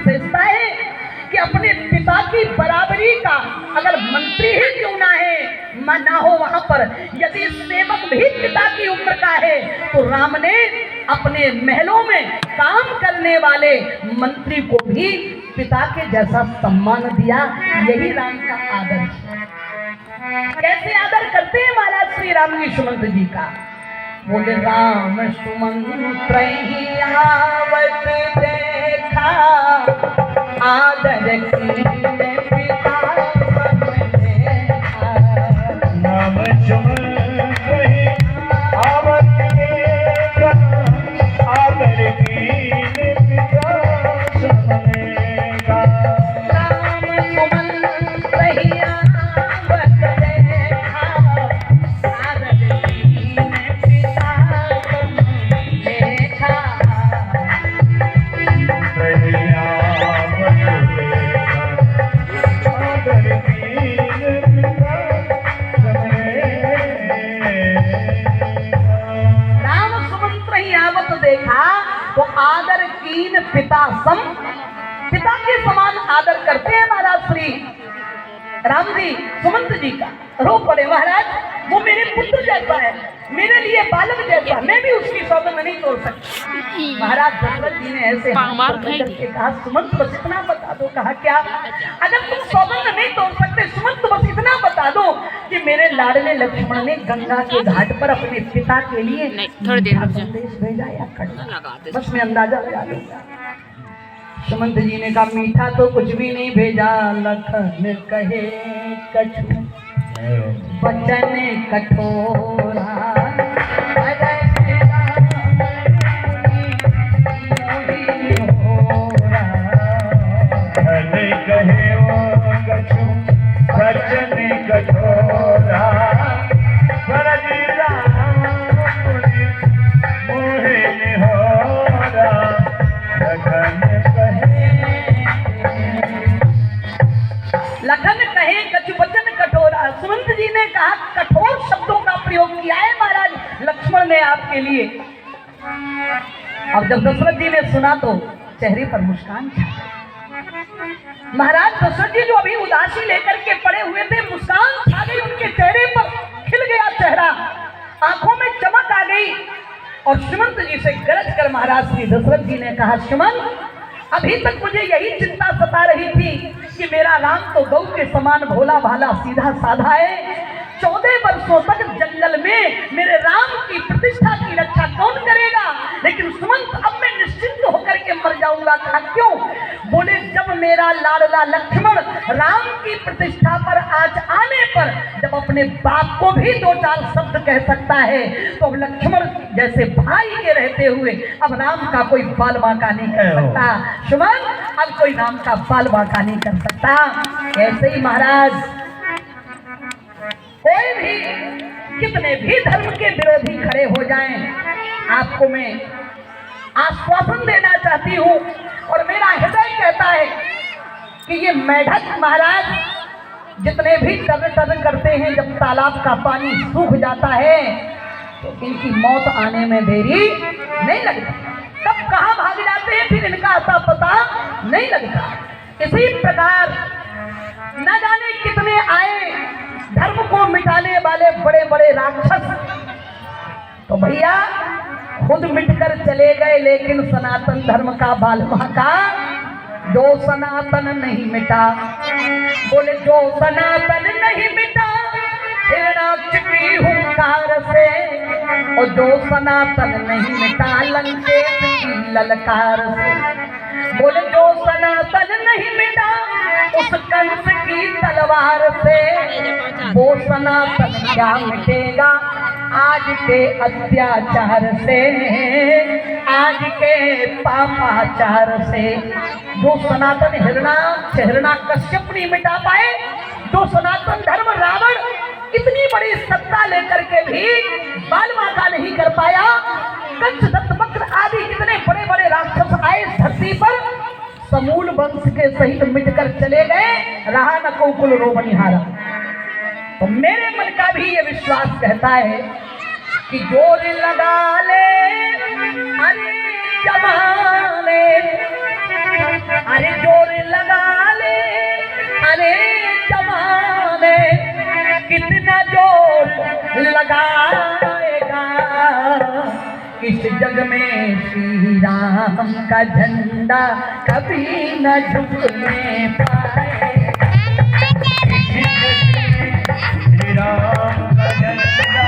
विशेषता है कि अपने पिता की बराबरी का अगर मंत्री ही क्यों ना है ना हो वहां पर, यदि सेवक भी पिता की उम्र का है तो राम ने अपने महलों में काम करने वाले मंत्री को भी पिता के जैसा सम्मान दिया। यही राम का आदर है। कैसे आदर करते हैं महाराज श्री राम जी सुमंत जी का? बोले राम सुमंत आवत देखा आदर की पिता राम सुमंत आवत देखा आदर की पिता समझेगा। राम सुमंत आवत देखा आदर की पिता समझेगा। देखा तो आदर कीन पिता सम, पिता के समान आदर करते हैं महाराज श्री राम जी सुमंत जी का। रो पड़े महाराज, वो मेरे पुत्र जैसा है, मेरे लिए बालक जैसा, मैं भी उसकी सौगंध नहीं तोड़ सकती। महाराज दशरथ जी ने ऐसे करके कहा सुमंत बस इतना बता दो। कहा क्या? अगर तुम सौगंध नहीं तोड़ सकते सुमंत बस इतना बता दो कि मेरे लाडले लक्ष्मण ने गंगा के घाट पर अपने पिता के लिए संदेश भेजा या खड़ा, बस मैं अंदाजा लगा लूंगा। सुमंत जी ने कहा मीठा तो कुछ भी नहीं भेजा, लखन कहे कछु वचन कठोरा। कहे वो कछु वचन कठोरा, बरजी राम मोहे निहोरा। लखन कहे कछु वचन कठोरा। सुमंत जी ने कहा कठोर शब्दों का प्रयोग किया है महाराज लक्ष्मण ने आपके लिए। अब जब दशरथ जी ने सुना तो चेहरे पर मुस्कान छा गई। महाराज दशरथ जी जो अभी उदासी लेकर के पड़े हुए थे, मुस्कान छा गई उनके चेहरे पर, खिल गया चेहरा, आंखों में चमक आ गई। और सुमंत जी से गरज कर महाराज श्री दशरथ जी ने कहा सुमंत, अभी तक मुझे यही चिंता सता रही थी कि मेरा राम तो गौ के समान भोला भाला सीधा साधा है। 14 वर्षों तक जंगल में मेरे राम की प्रतिष्ठा की रक्षा कौन करेगा? लेकिन सुमंत अब मैं निश्चिंत होकर के मर जाऊंगा। कहा क्यों? बोले जब मेरा लाडला लक्ष्मण राम की प्रतिष्ठा पर आज आने पर जब अपने बाप को भी 2-4 शब्द कह सकता है, तो अब लक्ष्मण जैसे भाई के रहते हुए अब राम का कोई बाल बांका नहीं कर सकता। सुमंत अब कोई राम का बाल बांका नहीं कर सकता। ऐसे ही महाराज कोई भी कितने भी धर्म के विरोधी खड़े हो जाएं, आपको मैं आश्वासन देना चाहती हूँ और मेरा हृदय कहता है कि ये मेढक महाराज जितने भी टर करते हैं, जब तालाब का पानी सूख जाता है तो इनकी मौत आने में देरी नहीं लगती। कब कहाँ भाग जाते हैं फिर इनका अता पता नहीं लगता। इसी प्रकार न जाने कितने आए धर्म को मिटाने वाले बड़े बड़े राक्षस, तो भैया खुद मिटकर चले गए, लेकिन सनातन धर्म का बाल बांका जो सनातन नहीं मिटा। बोले जो सनातन नहीं मिटा हिरणाक्ष की हुंकार से, और जो सनातन नहीं मिटा लंकेश की ललकार से। बोले जो सनातन नहीं मिटा उस कंस की तलवार से, वो सनातन क्या मिटेगा आज के अत्याचार से, आज के पापाचार से। जो सनातन हिरण्याकश्यप नहीं मिटा पाए, जो सनातन धर्म रावण इतनी बड़ी सत्ता लेकर के भी बाल बांका नहीं कर पाया, कंस दत्तवक्र आदि कितने बड़े बड़े राक्षस आए धरती पर, समूल वंश के सहित मिटकर चले गए, रहा न को कुल रोमनिहारा। तो मेरे मन का भी ये विश्वास कहता है कि जोर लगा ले अरे जमाने, अरे जोर लगा ले, अरे जमाने कितना जोर लगाएगा, इस जग में श्री राम का झंडा कभी न झुकने पाएगा। श्री राम का झंडा